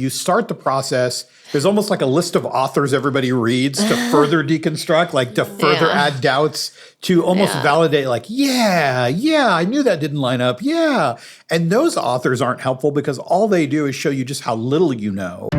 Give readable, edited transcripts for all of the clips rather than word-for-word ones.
You start the process. There's almost like a list of authors everybody reads to further deconstruct, like to further add doubts, to almost validate, like, yeah, I knew that didn't line up. Yeah. And those authors aren't helpful because all they do is show you just how little you know.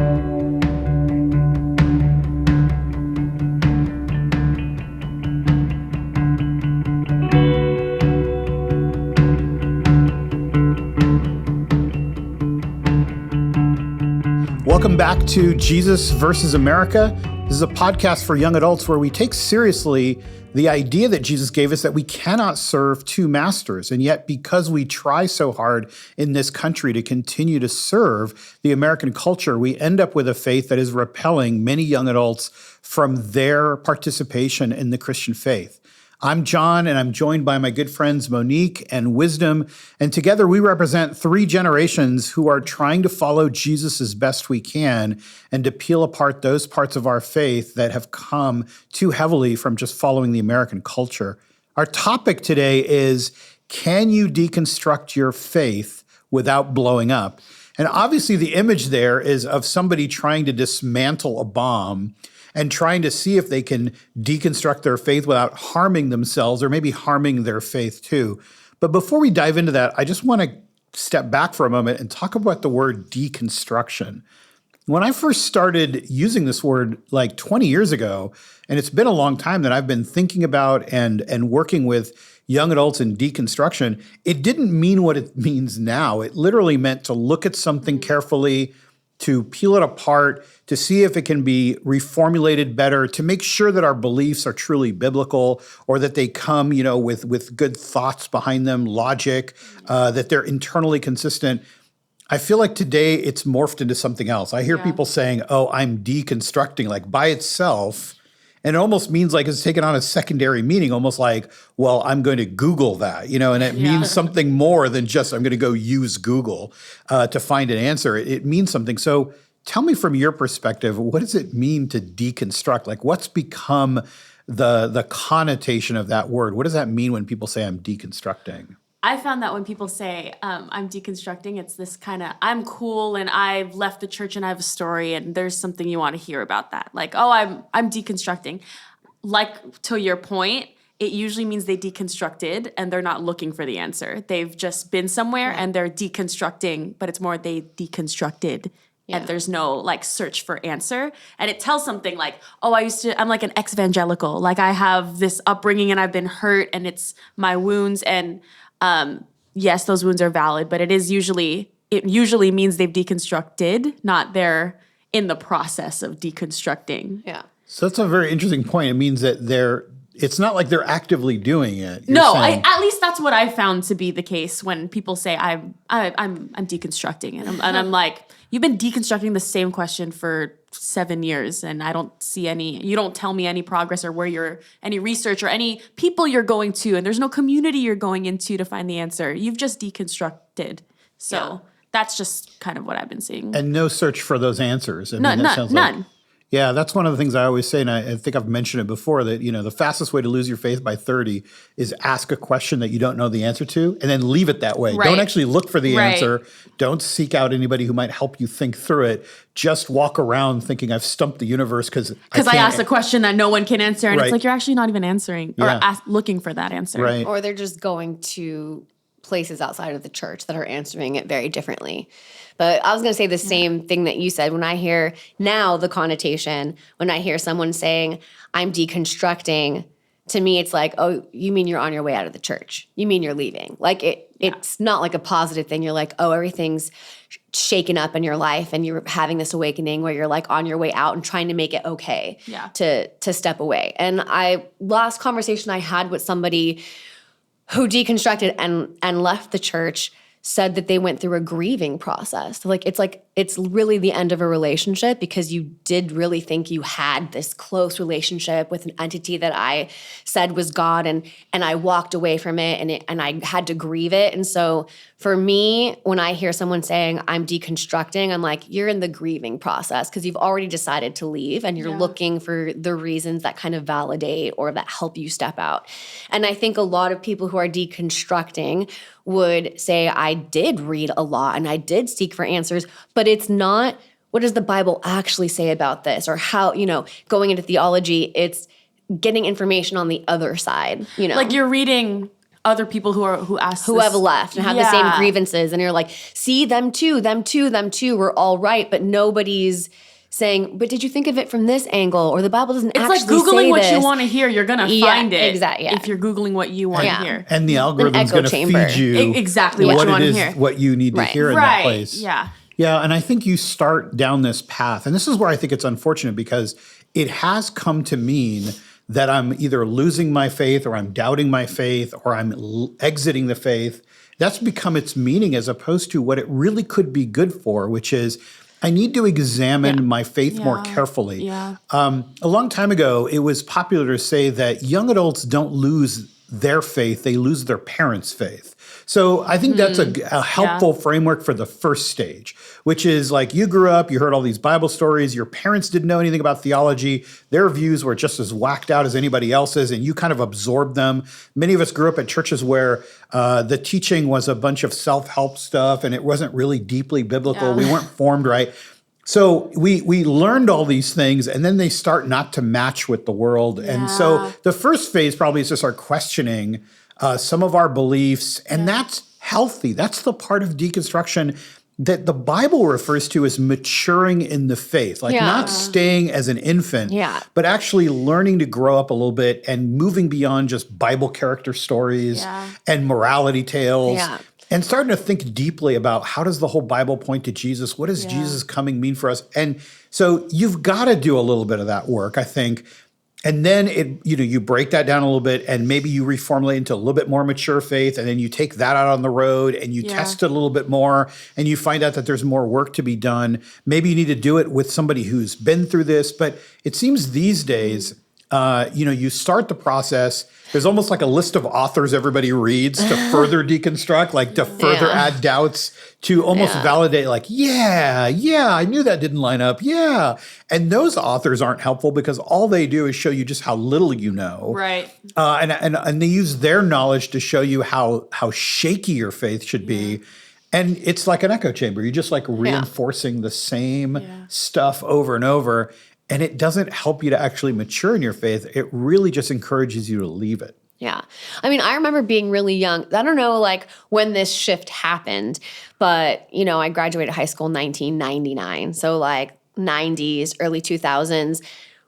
Welcome back to Jesus versus America. This is a podcast for young adults where we take seriously the idea that Jesus gave us that we cannot serve two masters. And yet, because we try so hard in this country to continue to serve the American culture, we end up with a faith that is repelling many young adults from their participation in the Christian faith. I'm John, and I'm joined by my good friends Monique and Wisdom, and together we represent three generations who are trying to follow Jesus as best we can and to peel apart those parts of our faith that have come too heavily from just following the American culture. Our topic today is, can you deconstruct your faith without blowing up? And obviously the image there is of somebody trying to dismantle a bomb and trying to see if they can deconstruct their faith without harming themselves or maybe harming their faith too. But before we dive into that, I just want to step back for a moment and talk about the word deconstruction. When I first started using this word like 20 years ago, and it's been a long time that I've been thinking about and working with young adults in deconstruction, it didn't mean what it means now. It literally meant to look at something carefully, to peel it apart, to see if it can be reformulated better, to make sure that our beliefs are truly biblical or that they come, with good thoughts behind them, logic, that they're internally consistent. I feel like today it's morphed into something else. I hear people saying, oh, I'm deconstructing, like by itself. And it almost means like it's taken on a secondary meaning, almost like, well, I'm going to Google that, and it means something more than just I'm going to go use Google to find an answer. It means something. So tell me from your perspective, what does it mean to deconstruct? Like what's become the connotation of that word? What does that mean when people say I'm deconstructing? I found that when people say I'm deconstructing, it's this kind of, I'm cool and I've left the church and I have a story and there's something you want to hear about that. Like, oh, I'm deconstructing. Like, to your point, it usually means they deconstructed and they're not looking for the answer. They've just been somewhere and they're deconstructing, but it's more they deconstructed. And there's no like search for answer. And it tells something like, oh, I'm like an ex-evangelical. Like I have this upbringing and I've been hurt and it's my wounds. And yes, those wounds are valid, but it usually means they've deconstructed, not they're in the process of deconstructing. Yeah. So that's a very interesting point. It means that it's not like they're actively doing it. At least that's what I found to be the case when people say I'm deconstructing, and I'm like, you've been deconstructing the same question for 7 years, and I don't see you don't tell me any progress or any research or any people you're going to, and there's no community you're going into to find the answer. You've just deconstructed. So that's just kind of what I've been seeing. And no search for those answers. None. Yeah, that's one of the things I always say, and I think I've mentioned it before, that the fastest way to lose your faith by 30 is ask a question that you don't know the answer to, and then leave it that way. Right. Don't actually look for the answer. Don't seek out anybody who might help you think through it. Just walk around thinking I've stumped the universe because I asked a question that no one can answer, and it's like you're actually not even answering or Yeah. looking for that answer. Right. Or they're just going to places outside of the church that are answering it very differently. But I was going to say the same thing that you said. When I hear now the connotation, when I hear someone saying, I'm deconstructing, to me it's like, oh, you mean you're on your way out of the church. You mean you're leaving. Like it's not like a positive thing. You're like, oh, everything's shaken up in your life and you're having this awakening where you're like on your way out and trying to make it okay to step away. And last conversation I had with somebody who deconstructed and left the church said that they went through a grieving process. It's really the end of a relationship because you did really think you had this close relationship with an entity that I said was God, and I walked away from it and I had to grieve it. And so for me, when I hear someone saying I'm deconstructing, I'm like, you're in the grieving process because you've already decided to leave and you're looking for the reasons that kind of validate or that help you step out. And I think a lot of people who are deconstructing would say, I did read a lot and I did seek for answers, but it's not what does the Bible actually say about this? Or how, going into theology, it's getting information on the other side, Like you're reading other people who have left and have the same grievances, and you're like, see, them too, we're all right, but nobody's saying, but did you think of it from this angle? Or the Bible doesn't actually say this. It's like Googling what you want to hear. You're going to find it exactly, if you're Googling what you want to hear. And the algorithm's going to feed you exactly what you want to hear. What you need to hear in that place. Yeah. Yeah, and I think you start down this path. And this is where I think it's unfortunate, because it has come to mean that I'm either losing my faith, or I'm doubting my faith, or I'm exiting the faith. That's become its meaning, as opposed to what it really could be good for, which is I need to examine my faith more carefully. Yeah. A long time ago, it was popular to say that young adults don't lose their faith, they lose their parents' faith. So I think that's a helpful framework for the first stage, which is like you grew up, you heard all these Bible stories, your parents didn't know anything about theology, their views were just as whacked out as anybody else's, and you kind of absorbed them. Many of us grew up at churches where the teaching was a bunch of self-help stuff, and it wasn't really deeply biblical. Yeah. We weren't formed right. So we learned all these things, and then they start not to match with the world. Yeah. And so the first phase probably is to start questioning some of our beliefs, and that's healthy. That's the part of deconstruction that the Bible refers to as maturing in the faith, like not staying as an infant, but actually learning to grow up a little bit and moving beyond just Bible character stories and morality tales. Yeah. And starting to think deeply about how does the whole Bible point to Jesus? What does Jesus coming mean for us? And so you've got to do a little bit of that work, I think. And then you break that down a little bit, and maybe you reformulate into a little bit more mature faith, and then you take that out on the road and you test it a little bit more, and you find out that there's more work to be done. Maybe you need to do it with somebody who's been through this, but it seems these days, you start the process. There's almost like a list of authors everybody reads to further deconstruct, like to further add doubts, to almost validate, like, I knew that didn't line up. Yeah. And those authors aren't helpful, because all they do is show you just how little you know. Right. And they use their knowledge to show you how shaky your faith should be. And it's like an echo chamber. You're just like reinforcing the same stuff over and over. And it doesn't help you to actually mature in your faith. It really just encourages you to leave it. Yeah. I mean, I remember being really young. I don't know, like, when this shift happened, but, I graduated high school in 1999. So, like, 90s, early 2000s,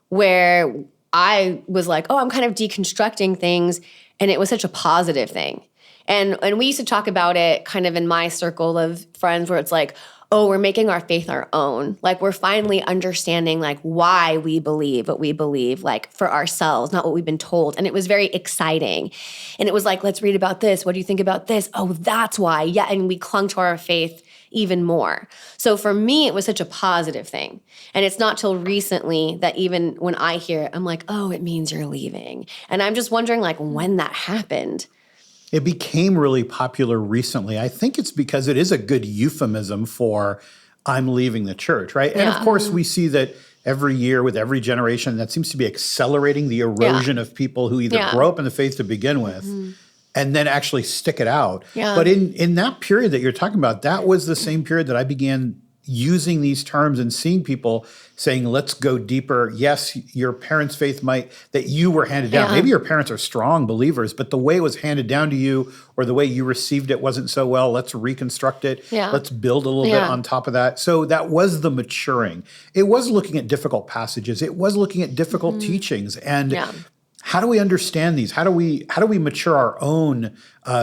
where I was like, oh, I'm kind of deconstructing things. And it was such a positive thing. And we used to talk about it kind of in my circle of friends, where it's like, oh, we're making our faith our own. Like, we're finally understanding, like, why we believe what we believe, like, for ourselves, not what we've been told. And it was very exciting. And it was like, let's read about this. What do you think about this? Oh, that's why. Yeah. And we clung to our faith even more. So for me, it was such a positive thing. And it's not till recently that even when I hear it, I'm like, oh, it means you're leaving. And I'm just wondering, like, when that happened. It became really popular recently. I think it's because it is a good euphemism for I'm leaving the church, right? And of course, we see that every year with every generation, that seems to be accelerating the erosion of people who either grow up in the faith to begin with and then actually stick it out. Yeah. But in that period that you're talking about, that was the same period that I began using these terms and seeing people saying, let's go deeper. Yes, your parents' faith that you were handed down. Maybe your parents are strong believers, but the way it was handed down to you or the way you received it wasn't so well. Let's reconstruct it. Yeah. Let's build a little bit on top of that. So that was the maturing. It was looking at difficult passages. It was looking at difficult teachings. And how do we understand these? How do we mature our own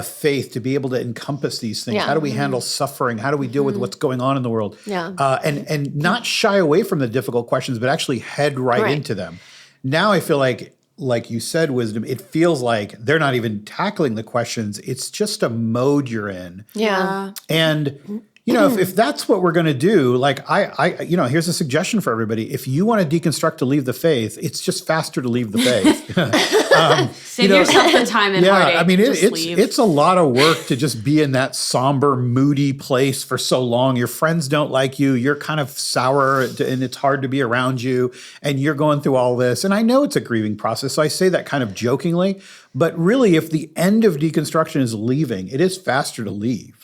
faith to be able to encompass these things? How do we handle suffering? How do we deal with what's going on in the world? And not shy away from the difficult questions, but actually head right into them. Now I feel like you said, Wisdom, it feels like they're not even tackling the questions. It's just a mode you're in. Yeah. And if that's what we're going to do, like here's a suggestion for everybody. If you want to deconstruct to leave the faith, it's just faster to leave the faith. Save yourself the time and heartache. I mean, it's a lot of work to just be in that somber, moody place for so long. Your friends don't like you. You're kind of sour and it's hard to be around you. And you're going through all this. And I know it's a grieving process. So I say that kind of jokingly. But really, if the end of deconstruction is leaving, it is faster to leave.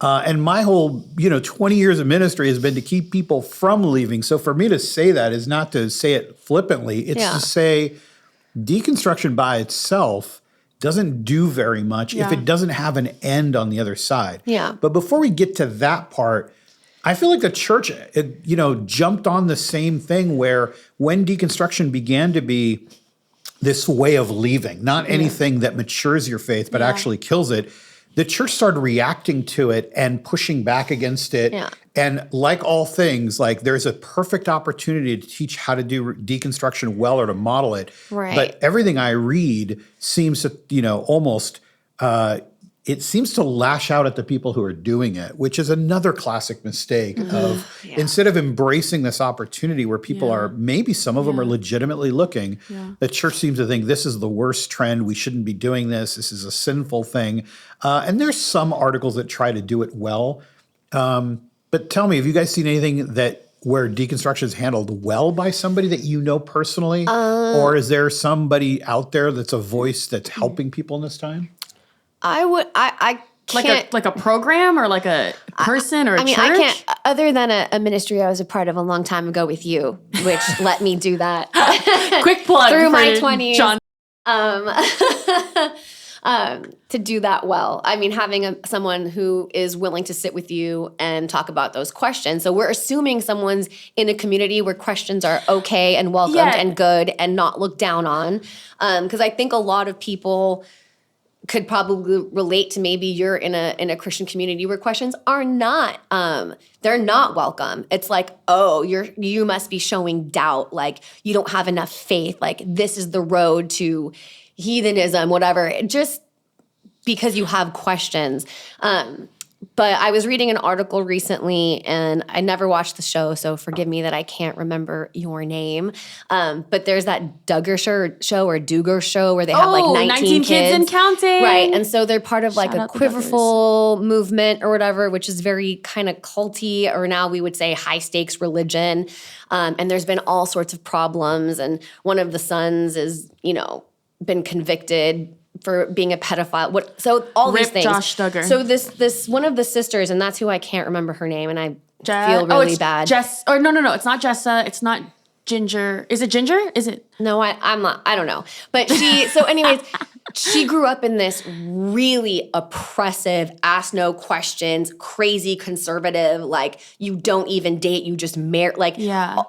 And my whole, 20 years of ministry has been to keep people from leaving. So for me to say that is not to say it flippantly. It's to say deconstruction by itself doesn't do very much if it doesn't have an end on the other side. Yeah. But before we get to that part, I feel like the church, jumped on the same thing where when deconstruction began to be this way of leaving, not anything that matures your faith, but actually kills it, the church started reacting to it and pushing back against it. Yeah. And like all things, like there's a perfect opportunity to teach how to do deconstruction well or to model it. Right. But everything I read seems to, almost, it seems to lash out at the people who are doing it, which is another classic mistake of instead of embracing this opportunity where people are, maybe some of them are legitimately looking, the church seems to think this is the worst trend. We shouldn't be doing this. This is a sinful thing. And there's some articles that try to do it well. But tell me, have you guys seen anything where deconstruction is handled well by somebody that you know personally? Or is there somebody out there that's a voice that's helping people in this time? I can't. Like a program or like a person or a church? I can't, other than a ministry I was a part of a long time ago with you, which let me do that. Quick plug through for my 20s. John. To do that well. I mean, having someone who is willing to sit with you and talk about those questions. So we're assuming someone's in a community where questions are okay and welcomed and good and not looked down on. Because I think a lot of people could probably relate to maybe you're in a Christian community where questions are not they're not welcome. It's like, oh, you must be showing doubt, like you don't have enough faith, like this is the road to heathenism, whatever, just because you have questions. But I was reading an article recently, and I never watched the show, so forgive me that I can't remember your name. But there's that Duggar show or Duggar show where they have like 19 kids and counting. Right, and so they're part of like Shout a out the quiverful movement or whatever, which is very kind of culty, or now we would say high stakes religion. And there's been all sorts of problems, and one of the sons is, been convicted for being a pedophile. So all these things. Josh Duggar. So this one of the sisters, and that's who I can't remember her name, and I feel really bad. Jess. Or no, it's not Jessa. It's not Ginger. Is it Ginger? Is it? No, I'm not. I don't know. But so anyways, she grew up in this really oppressive, ask no questions, crazy conservative, like you don't even date, you just marry, like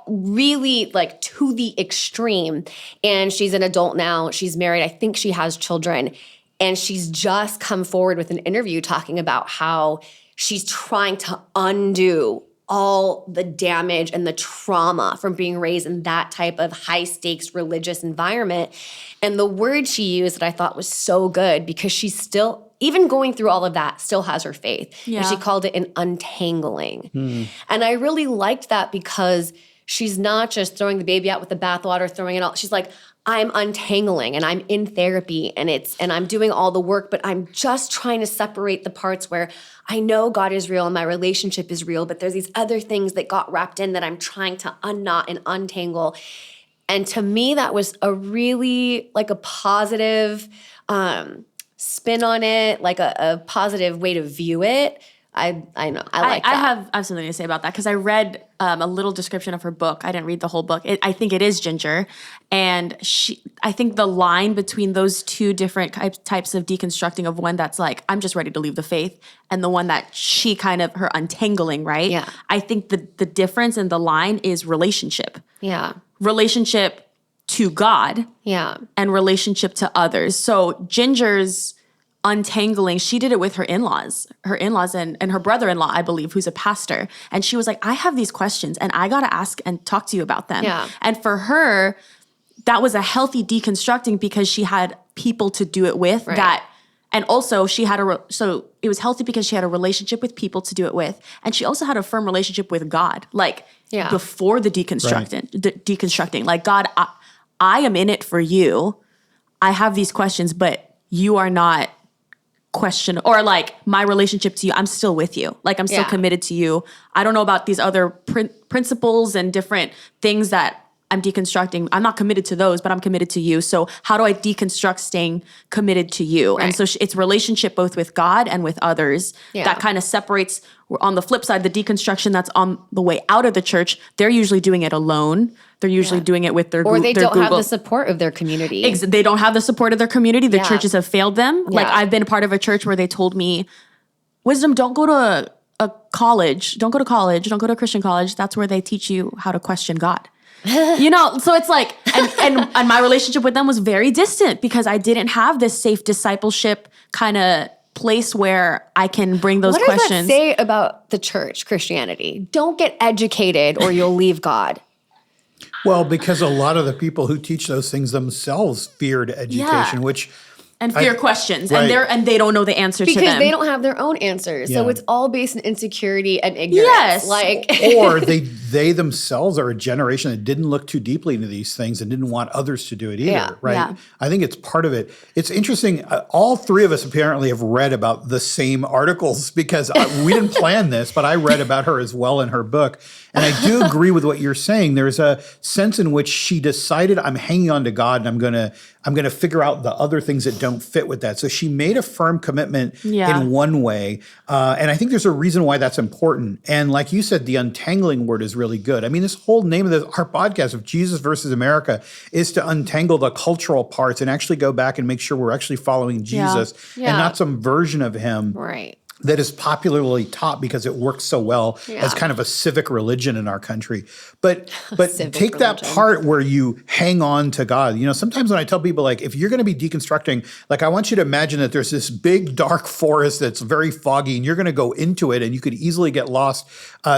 really like to the extreme. And she's an adult now. She's married. I think she has children. And she's just come forward with an interview talking about how she's trying to undo all the damage and the trauma from being raised in that type of high stakes religious environment. And the word she used that I thought was so good, because she's still, even going through all of that, still has her faith. Yeah. And she called it an untangling. And I really liked that, because she's not just throwing the baby out with the bathwater, throwing it all. She's like, I'm untangling and I'm in therapy and I'm doing all the work, but I'm just trying to separate the parts where I know God is real and my relationship is real, but there's these other things that got wrapped in that I'm trying to unknot and untangle. And to me, that was a really like a positive spin on it, like a positive way to view it. I know. I like that. I have something to say about that, because I read a little description of her book. I didn't read the whole book. I think it is Ginger. And I think the line between those two different types of deconstructing, of one that's like, I'm just ready to leave the faith, and the one that she kind of, her untangling, right? Yeah. I think the difference in the line is relationship. Yeah. Relationship to God. Yeah. And relationship to others. So Ginger's untangling, she did it with her in-laws and her brother-in-law, I believe, who's a pastor. And she was like, I have these questions and I got to ask and talk to you about them. Yeah. And for her, that was a healthy deconstructing, because she had people to do it with that. And also she had so it was healthy because she had a relationship with people to do it with. And she also had a firm relationship with God, like before the deconstructing, like, God, I am in it for you. I have these questions, but you are not question, or like my relationship to you, I'm still with you. Like, I'm still committed to you. I don't know about these other principles and different things that I'm deconstructing. I'm not committed to those, but I'm committed to you. So how do I deconstruct staying committed to you? Right. And so it's relationship both with God and with others Yeah. that kind of separates. On the flip side, the deconstruction that's on the way out of the church, they're usually doing it alone. They're usually doing it with their Or they their don't have Google. the support of their community. They don't have the support of their community. The Yeah. churches have failed them. Like Yeah. I've been a part of a church where they told me, Wisdom, don't go to a college. Don't go to college. Don't go to a Christian college. That's where they teach you how to question God. So it's like, and my relationship with them was very distant because I didn't have this safe discipleship kind of place where I can bring those What questions. does that say about the church, Christianity? Don't get educated or you'll leave God. Well, because a lot of the people who teach those things themselves feared education, which and fear questions, right. and they don't know the answer to Because them. they don't have their own answers. So Yeah. it's all based on insecurity and ignorance. Yes. Like or they themselves are a generation that didn't look too deeply into these things and didn't want others to do it either, Yeah, right? yeah. I think it's part of it. It's interesting. All three of us apparently have read about the same articles because we didn't plan this, but I read about her as well in her book. And I do agree with what you're saying. There's a sense in which she decided, I'm hanging on to God and I'm gonna figure out the other things that don't fit with that. So she made a firm commitment in one way. And I think there's a reason why that's important. And like you said, the untangling word is really good. I mean, this whole name of our podcast of Jesus versus America is to untangle the cultural parts and actually go back and make sure we're actually following Jesus and not some version of him. right. That is popularly taught because it works so well as kind of a civic religion in our country. But take that part where you hang on to God. Sometimes when I tell people, like, if you're going to be deconstructing, like, I want you to imagine that there's this big dark forest that's very foggy and you're going to go into it and you could easily get lost.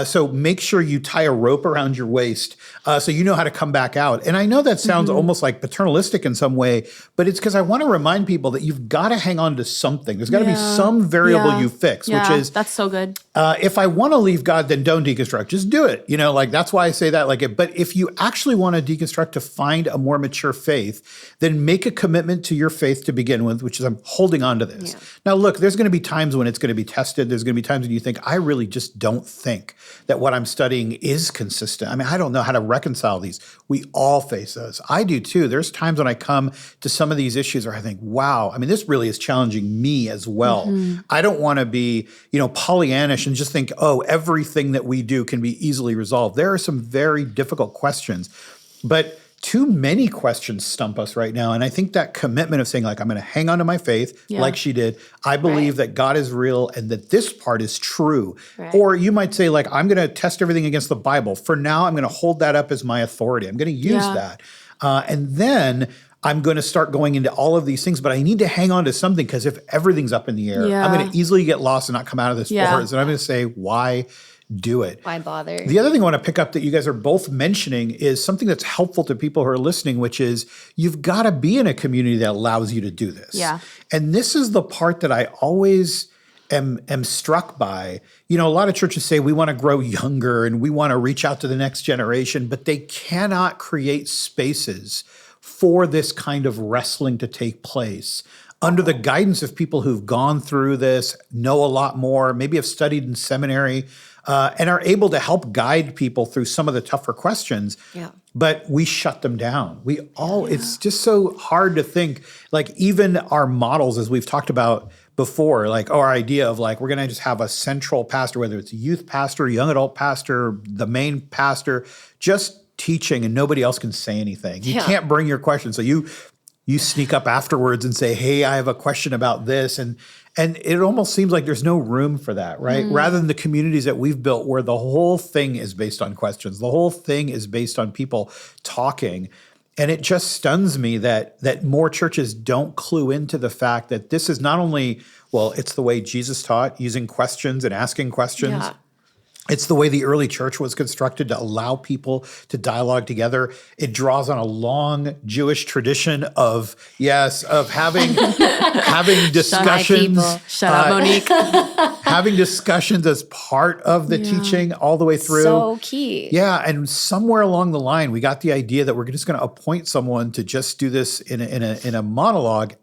So make sure you tie a rope around your waist so you know how to come back out. And I know that sounds almost like paternalistic in some way, but it's because I want to remind people that you've got to hang on to something. There's got to be some variable you fix. Which is that's so good. If I want to leave God, then don't deconstruct. Just do it. Like that's why I say that. But if you actually want to deconstruct to find a more mature faith, then make a commitment to your faith to begin with, which is I'm holding on to this. Yeah. Now, look, there's going to be times when it's going to be tested. There's going to be times when you think, I really just don't think that what I'm studying is consistent. I mean, I don't know how to reconcile these. We all face those. I do too. There's times when I come to some of these issues where I think, wow, I mean, this really is challenging me as well. I don't want to be Pollyannish and just think, oh, everything that we do can be easily resolved. There are some very difficult questions, but too many questions stump us right now. And I think that commitment of saying, like, I'm going to hang on to my faith, like she did. I believe that God is real and that this part is true. Right. Or you might say, like, I'm going to test everything against the Bible. For now, I'm going to hold that up as my authority. I'm going to use that. And then I'm going to start going into all of these things, but I need to hang on to something because if everything's up in the air, I'm going to easily get lost and not come out of this forest. And I'm going to say, why do it? Why bother? The other thing I want to pick up that you guys are both mentioning is something that's helpful to people who are listening, which is you've got to be in a community that allows you to do this. Yeah. And this is the part that I always am struck by. A lot of churches say we want to grow younger and we want to reach out to the next generation, but they cannot create spaces for this kind of wrestling to take place under the guidance of people who've gone through this, know a lot more, maybe have studied in seminary, and are able to help guide people through some of the tougher questions. Yeah. But we shut them down. It's just so hard to think, like even our models, as we've talked about before, like our idea of like, we're going to just have a central pastor, whether it's a youth pastor, young adult pastor, the main pastor, just teaching and nobody else can say anything. You can't bring your question. So you sneak up afterwards and say, hey, I have a question about this. And it almost seems like there's no room for that, right? Rather than the communities that we've built where the whole thing is based on questions. The whole thing is based on people talking. And it just stuns me that more churches don't clue into the fact that this is not only, well, it's the way Jesus taught, using questions and asking questions. Yeah. It's the way the early church was constructed to allow people to dialogue together. It draws on a long Jewish tradition of having discussions. Shut up, Monique. Having discussions as part of the teaching all the way through. So key. Yeah, and somewhere along the line, we got the idea that we're just going to appoint someone to just do this in a monologue.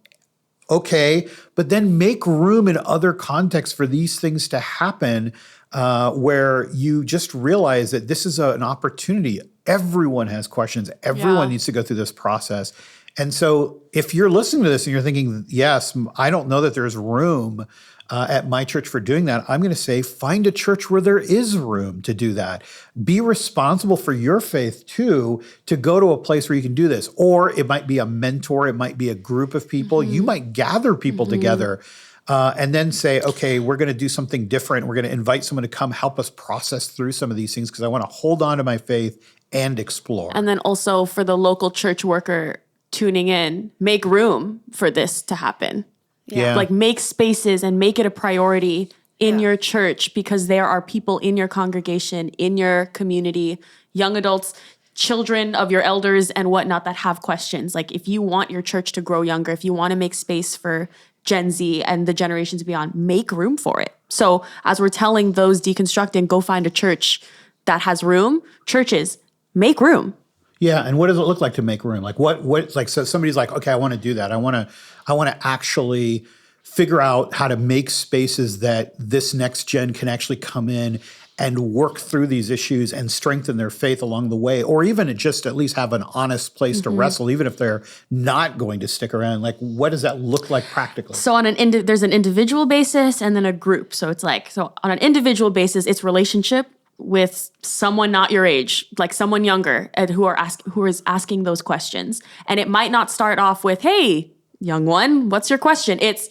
Okay, but then make room in other contexts for these things to happen. Where you just realize that this is an opportunity. everyone has questions. Everyone needs to go through this process. And so if you're listening to this and you're thinking, yes, I don't know that there's room at my church for doing that, I'm going to say find a church where there is room to do that. Be responsible for your faith too, to go to a place where you can do this. Or it might be a mentor, it might be a group of people. You might gather people together and then say, okay, we're going to do something different. We're going to invite someone to come help us process through some of these things because I want to hold on to my faith and explore. And then also for the local church worker tuning in, make room for this to happen. Yeah. Like make spaces and make it a priority in your church because there are people in your congregation, in your community, young adults, children of your elders and whatnot that have questions. Like if you want your church to grow younger, if you want to make space for Gen Z and the generations beyond, make room for it. So as we're telling those deconstructing, go find a church that has room, churches, make room. Yeah, and what does it look like to make room? Like what like so somebody's like, okay, I want to do that. I want to actually figure out how to make spaces that this next gen can actually come in and work through these issues and strengthen their faith along the way, or even just at least have an honest place to wrestle, even if they're not going to stick around. Like, what does that look like practically? So on there's an individual basis and then a group. So it's like, so on an individual basis, it's relationship with someone not your age, like someone younger, and who is asking those questions. And it might not start off with, hey, young one, what's your question? It's,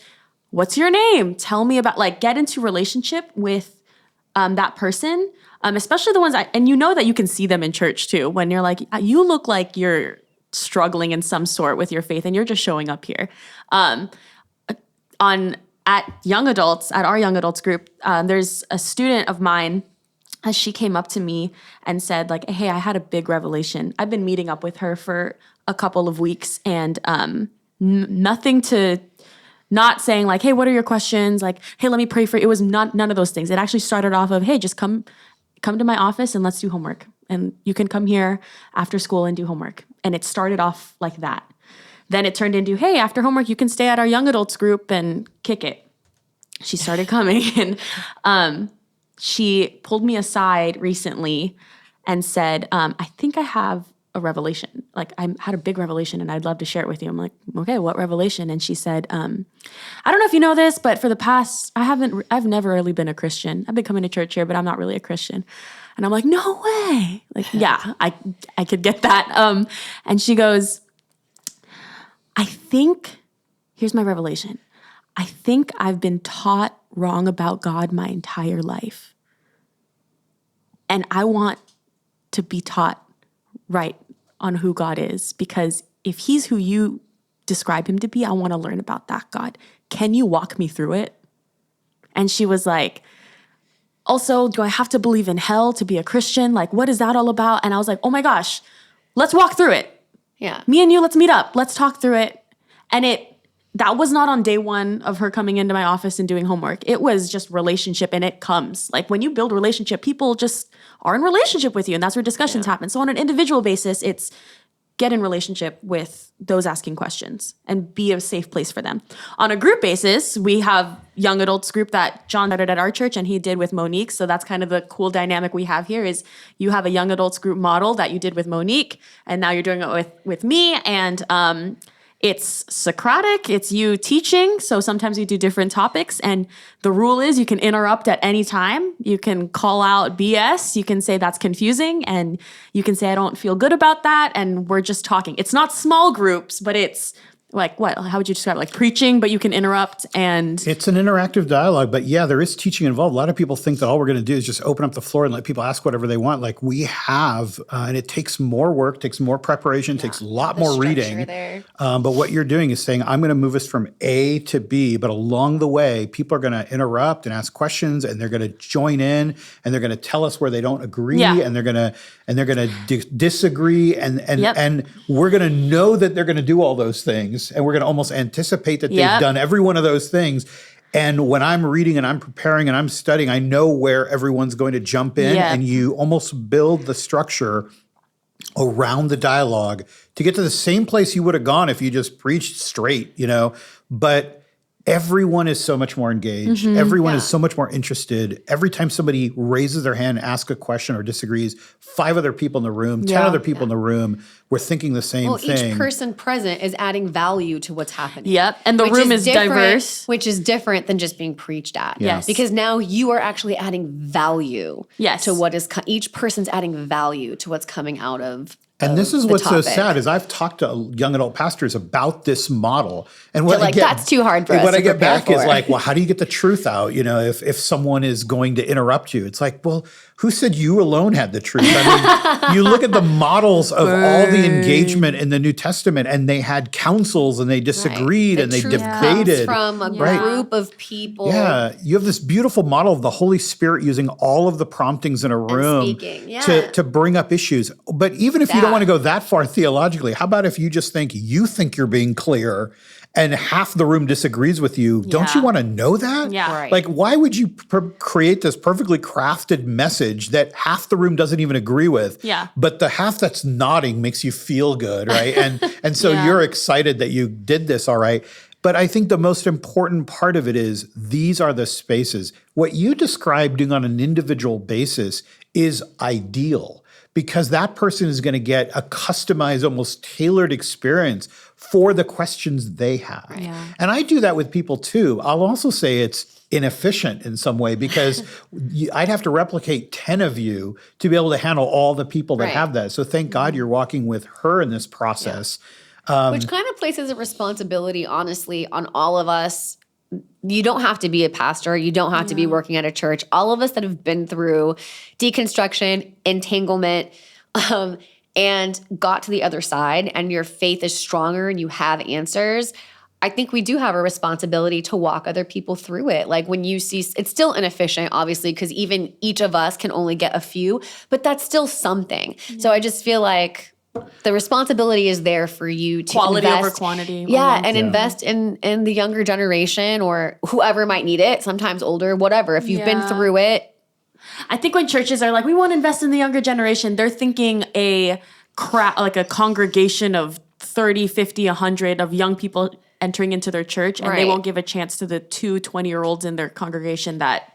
what's your name? Tell me about, like, get into relationship with that person, especially the ones, and you know that you can see them in church too, when you're like, you look like you're struggling in some sort with your faith and you're just showing up here. At young adults, at our young adults group, there's a student of mine. She came up to me and said, like, hey, I had a big revelation. I've been meeting up with her for a couple of weeks and not saying like, hey, what are your questions? Like, hey, let me pray for you. It was none of those things. It actually started off of, hey, just come to my office and let's do homework. And you can come here after school and do homework. And it started off like that. Then it turned into, hey, after homework, you can stay at our young adults group and kick it. She started coming and she pulled me aside recently and said, I think I have a revelation. Like I had a big revelation and I'd love to share it with you. I'm like, okay, what revelation? And she said, I don't know if you know this, but for the past, I've never really been a Christian. I've been coming to church here, but I'm not really a Christian. And I'm like, no way. Like, yeah, I could get that. And she goes, here's my revelation. I think I've been taught wrong about God my entire life. And I want to be taught right on who God is, because if he's who you describe him to be, I want to learn about that God. Can you walk me through it? And she was like, also, do I have to believe in hell to be a Christian? Like, what is that all about? And I was like, oh my gosh, let's walk through it. Yeah. Me and you, let's meet up. Let's talk through it. And that was not on day one of her coming into my office and doing homework. It was just relationship, and it comes. Like when you build relationship, people just are in relationship with you, and that's where discussions happen. So on an individual basis, it's get in relationship with those asking questions and be a safe place for them. On a group basis, we have young adults group that John started at our church and he did with Monique. So that's kind of the cool dynamic we have here is you have a young adults group model that you did with Monique, and now you're doing it with me. And it's Socratic, it's you teaching, so sometimes you do different topics, and the rule is you can interrupt at any time. You can call out BS, you can say that's confusing, and you can say I don't feel good about that, and we're just talking. It's not small groups, but it's like what? How would you describe it? Like preaching, but you can interrupt and... It's an interactive dialogue, but yeah, there is teaching involved. A lot of people think that all we're going to do is just open up the floor and let people ask whatever they want. Like we have, and it takes more work, takes more preparation, takes a lot more reading. But what you're doing is saying, I'm going to move us from A to B, but along the way, people are going to interrupt and ask questions, and they're going to join in, and they're going to tell us where they don't agree, and they're going to disagree, and we're going to know that they're going to do all those things. And we're going to almost anticipate that they've done every one of those things. And when I'm reading and I'm preparing and I'm studying, I know where everyone's going to jump in. And you almost build the structure around the dialogue to get to the same place you would have gone if you just preached straight, you know. But everyone is so much more engaged. Everyone is so much more interested. Every time somebody raises their hand, asks a question or disagrees, 5 other people in the room, 10 other people in the room, we're thinking the same thing. Each person present is adding value to what's happening. Yep. And the room is diverse. Which is different than just being preached at. Yes. Because now you are actually adding value to what is, each person's adding value to what's coming out of. And this is what's so sad is I've talked to young adult pastors about this model. And what They're like, that's too hard for us what to I get back prepare is for. like, well, how do you get the truth out? You know, if someone is going to interrupt you, it's like, well, who said you alone had the truth? I mean, you look at the models of all the engagement in the New Testament, and they had councils, and they disagreed, and they debated. Comes from a group of people. Yeah, you have this beautiful model of the Holy Spirit using all of the promptings in a room to bring up issues. But even if you don't want to go that far theologically, how about if you just think you're being clear and half the room disagrees with you? Don't you want to know that? Yeah. Right. Like, why would you create this perfectly crafted message that half the room doesn't even agree with? Yeah. But the half that's nodding makes you feel good, right? And so you're excited that you did this, all right. But I think the most important part of it is these are the spaces. What you described doing on an individual basis is ideal, because that person is going to get a customized, almost tailored experience for the questions they have. Right. Yeah. And I do that with people too. I'll also say it's inefficient in some way, because I'd have to replicate 10 of you to be able to handle all the people that have that. So thank God you're walking with her in this process. Which kind of places a responsibility, honestly, on all of us. You don't have to be a pastor. You don't have to be working at a church. All of us that have been through deconstruction, entanglement, and got to the other side, and your faith is stronger and you have answers, I think we do have a responsibility to walk other people through it. Like when you see, it's still inefficient, obviously, because even each of us can only get a few, but that's still something. Yeah. So I just feel like the responsibility is there for you to quality invest, over quantity. Invest in the younger generation or whoever might need it, sometimes older, whatever. If you've been through it. I think when churches are like, we want to invest in the younger generation, they're thinking like a congregation of 30, 50, 100 of young people entering into their church, and they won't give a chance to the 2 20-year-olds in their congregation that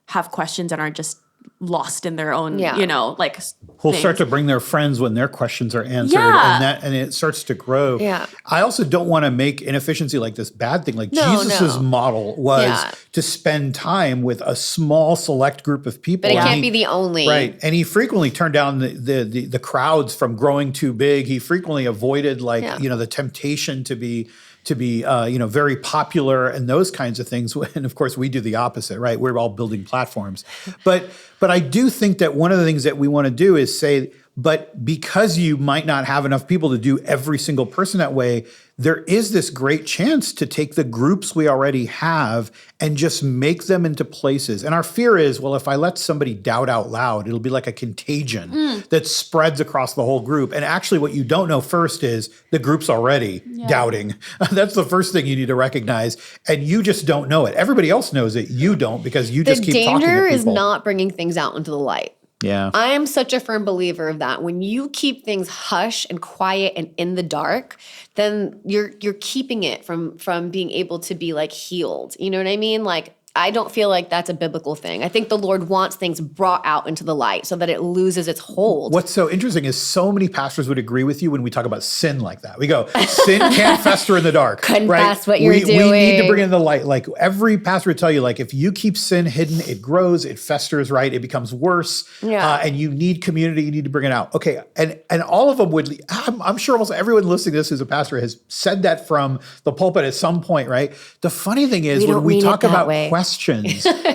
have questions and are just lost in their own, who'll start to bring their friends when their questions are answered, and it starts to grow. Yeah. I also don't want to make inefficiency like this bad thing. Like Jesus's model was to spend time with a small select group of people. But it can't be the only. Right. And he frequently turned down the crowds from growing too big. He frequently avoided the temptation to be very popular and those kinds of things. And of course, we do the opposite, right? We're all building platforms. But I do think that one of the things that we want to do is say, but because you might not have enough people to do every single person that way, there is this great chance to take the groups we already have and just make them into places. And our fear is, well, if I let somebody doubt out loud, it'll be like a contagion that spreads across the whole group. And actually what you don't know first is the group's already doubting. That's the first thing you need to recognize. And you just don't know it. Everybody else knows it. You don't, because you just keep talking to people. The danger is not bringing things out into the light. Yeah. I am such a firm believer of that. When you keep things hush and quiet and in the dark, then you're keeping it from being able to be like healed. You know what I mean? Like, I don't feel like that's a biblical thing. I think the Lord wants things brought out into the light so that it loses its hold. What's so interesting is so many pastors would agree with you when we talk about sin like that. We go, sin can't fester in the dark. Confess what you're doing. We need to bring it in the light. Like every pastor would tell you, like if you keep sin hidden, it grows, it festers, right? It becomes worse. Yeah. And you need community, you need to bring it out. Okay. And all of them would, I'm sure almost everyone listening to this who's a pastor has said that from the pulpit at some point, right? The funny thing is when we talk about questions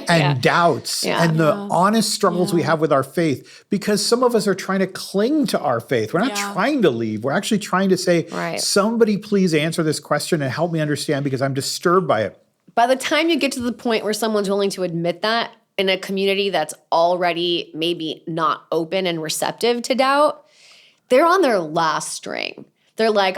and doubts and the honest struggles we have with our faith, because some of us are trying to cling to our faith. We're not trying to leave. We're actually trying to say, somebody please answer this question and help me understand because I'm disturbed by it. By the time you get to the point where someone's willing to admit that in a community that's already maybe not open and receptive to doubt, they're on their last string. They're like,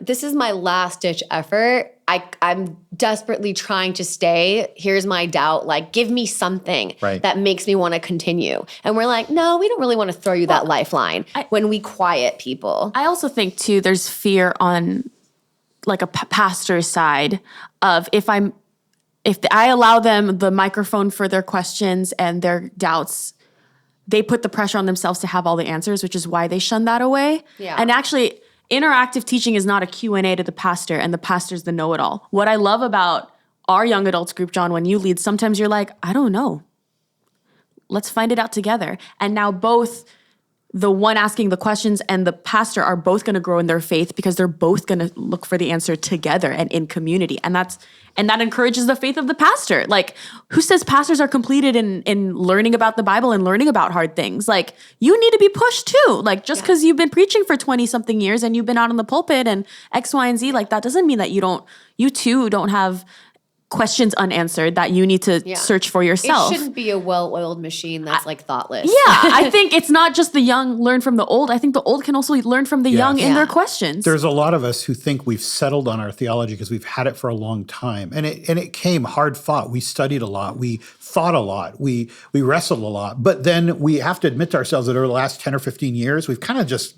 this is my last ditch effort. I'm desperately trying to stay. Here's my doubt. Like, give me something that makes me want to continue. And we're like, no, we don't really want to throw you that lifeline when we quiet people. I also think too, there's fear on like a pastor's side of if I allow them the microphone for their questions and their doubts, they put the pressure on themselves to have all the answers, which is why they shun that away. Yeah. And actually, interactive teaching is not a Q&A to the pastor, and the pastor's the know-it-all. What I love about our young adults group, John, when you lead, sometimes you're like, I don't know. Let's find it out together. And now both the one asking the questions and the pastor are both going to grow in their faith because they're both going to look for the answer together and in community. And that encourages the faith of the pastor. Like, who says pastors are completed in learning about the Bible and learning about hard things? Like, you need to be pushed too. Like, just because you've been preaching for 20 something years and you've been out on the pulpit and X, Y, and Z, like, that doesn't mean that you too don't have questions unanswered that you need to search for yourself. It shouldn't be a well-oiled machine that's like thoughtless. Yeah, I think it's not just the young learn from the old. I think the old can also learn from the young in their questions. There's a lot of us who think we've settled on our theology because we've had it for a long time. And it came hard fought. We studied a lot. We thought a lot. We wrestled a lot. But then we have to admit to ourselves that over the last 10 or 15 years, we've kind of just,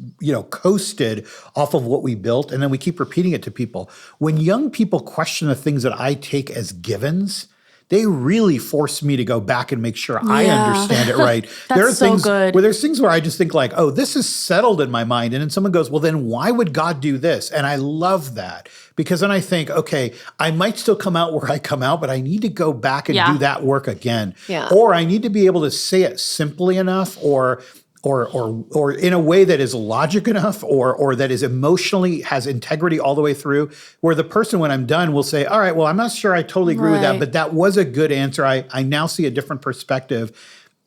coasted off of what we built. And then we keep repeating it to people. When young people question the things that I take as givens, they really force me to go back and make sure I understand it right. There are things good. where there's things where I just think like, oh, this is settled in my mind. And then someone goes, well, then why would God do this? And I love that because then I think, okay, I might still come out where I come out, but I need to go back and do that work again. Yeah. Or I need to be able to say it simply enough or in a way that is logic enough or that is emotionally has integrity all the way through, where the person when I'm done will say, all right, well, I'm not sure I totally agree with that, but that was a good answer. I now see a different perspective.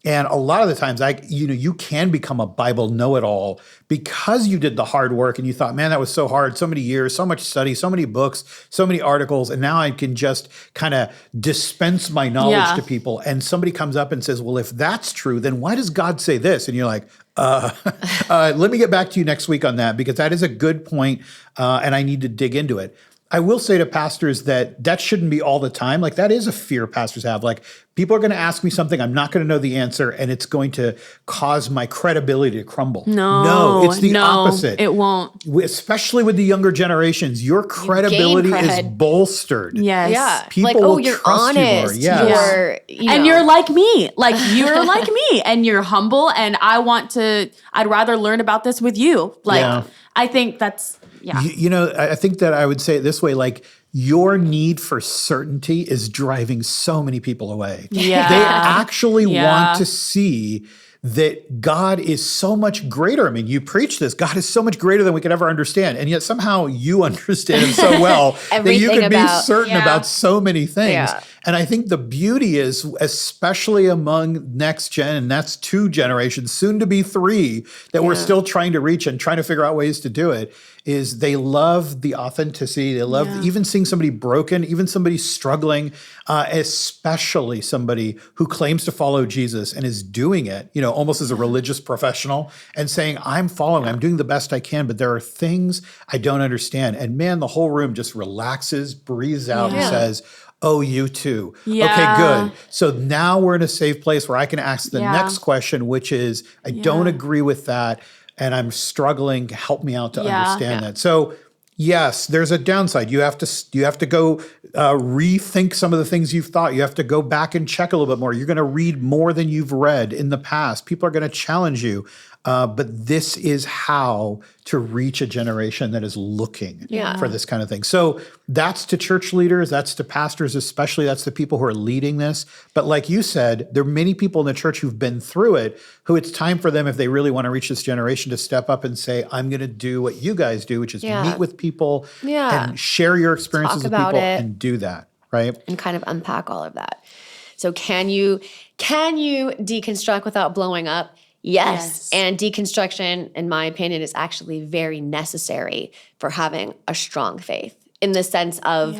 And a lot of the times you can become a Bible know-it-all because you did the hard work and you thought, man, that was so hard, so many years, so much study, so many books, so many articles, and now I can just kind of dispense my knowledge to people. And somebody comes up and says, well, if that's true, then why does God say this? And you're like, let me get back to you next week on that because that is a good point, and I need to dig into it. I will say to pastors that shouldn't be all the time. Like, that is a fear pastors have. Like, people are going to ask me something, I'm not going to know the answer, and it's going to cause my credibility to crumble. No, it's the opposite. It won't. Especially with the younger generations, your credibility is bolstered. Yes. Yeah. People like, will you're trust honest. you more. Yes. And you're like me. Like, you're like me. And you're humble. And I'd rather learn about this with you. Like, I think that's, I think that I would say it this way, like, your need for certainty is driving so many people away. Yeah. They actually want to see that God is so much greater. I mean, you preach this. God is so much greater than we could ever understand. And yet somehow you understand him so well that you can be certain about so many things. Yeah. And I think the beauty is, especially among next gen, and that's 2 generations, soon to be 3, that we're still trying to reach and trying to figure out ways to do it, is they love the authenticity. They love even seeing somebody broken, even somebody struggling, especially somebody who claims to follow Jesus and is doing it, almost as a religious professional and saying, I'm following, I'm doing the best I can, but there are things I don't understand. And man, the whole room just relaxes, breathes out and says, oh, you too. Yeah. Okay, good. So now we're in a safe place where I can ask the next question, which is, I don't agree with that, and I'm struggling. Help me out to understand that. So yes, there's a downside. You have to go rethink some of the things you've thought. You have to go back and check a little bit more. You're going to read more than you've read in the past. People are going to challenge you. But this is how to reach a generation that is looking for this kind of thing. So that's to church leaders, that's to pastors especially, that's to people who are leading this. But like you said, there are many people in the church who've been through it, who it's time for them, if they really want to reach this generation, to step up and say, I'm going to do what you guys do, which is meet with people and share your experiences with people and do that, right? And kind of unpack all of that. So can you deconstruct without blowing up? Yes. And deconstruction, in my opinion, is actually very necessary for having a strong faith, in the sense of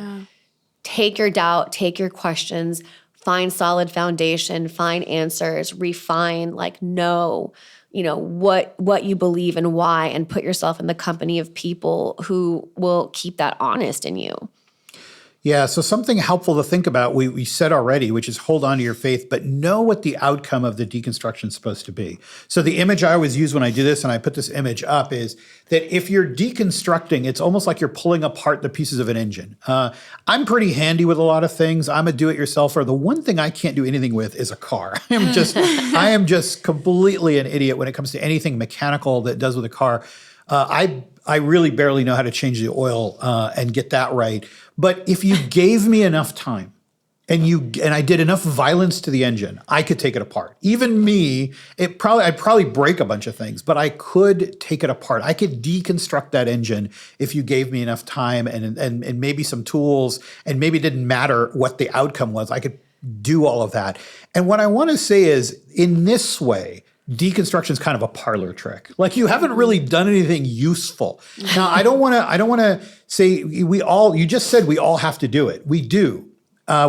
take your doubt, take your questions, find solid foundation, find answers, refine, know what you believe and why, and put yourself in the company of people who will keep that honest in you. Yeah, so something helpful to think about, we said already, which is hold on to your faith, but know what the outcome of the deconstruction is supposed to be. So the image I always use when I do this, and I put this image up, is that if you're deconstructing, it's almost like you're pulling apart the pieces of an engine. I'm pretty handy with a lot of things. I'm a do-it-yourselfer. The one thing I can't do anything with is a car. I am just completely an idiot when it comes to anything mechanical that does with a car. I really barely know how to change the oil and get that right. But if you gave me enough time and I did enough violence to the engine, I could take it apart. Even me, I'd probably break a bunch of things, but I could take it apart. I could deconstruct that engine if you gave me enough time and maybe some tools, and maybe it didn't matter what the outcome was. I could do all of that. And what I want to say is, in this way, deconstruction is kind of a parlor trick. Like, you haven't really done anything useful. Now, I don't want to say you just said we all have to do it. We do.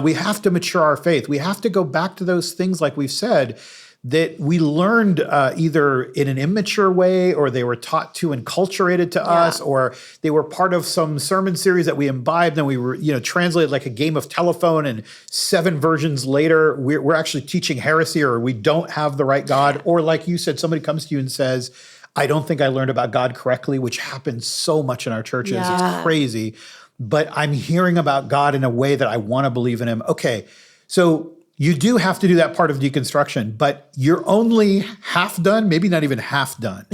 We have to mature our faith. We have to go back to those things, like we've said, that we learned either in an immature way, or they were taught to enculturated to us, or they were part of some sermon series that we imbibed and we were, translated like a game of telephone, and 7 versions later, we're actually teaching heresy, or we don't have the right God. Or like you said, somebody comes to you and says, I don't think I learned about God correctly, which happens so much in our churches. It's crazy. But I'm hearing about God in a way that I want to believe in him. Okay, so you do have to do that part of deconstruction, but you're only half done, maybe not even half done,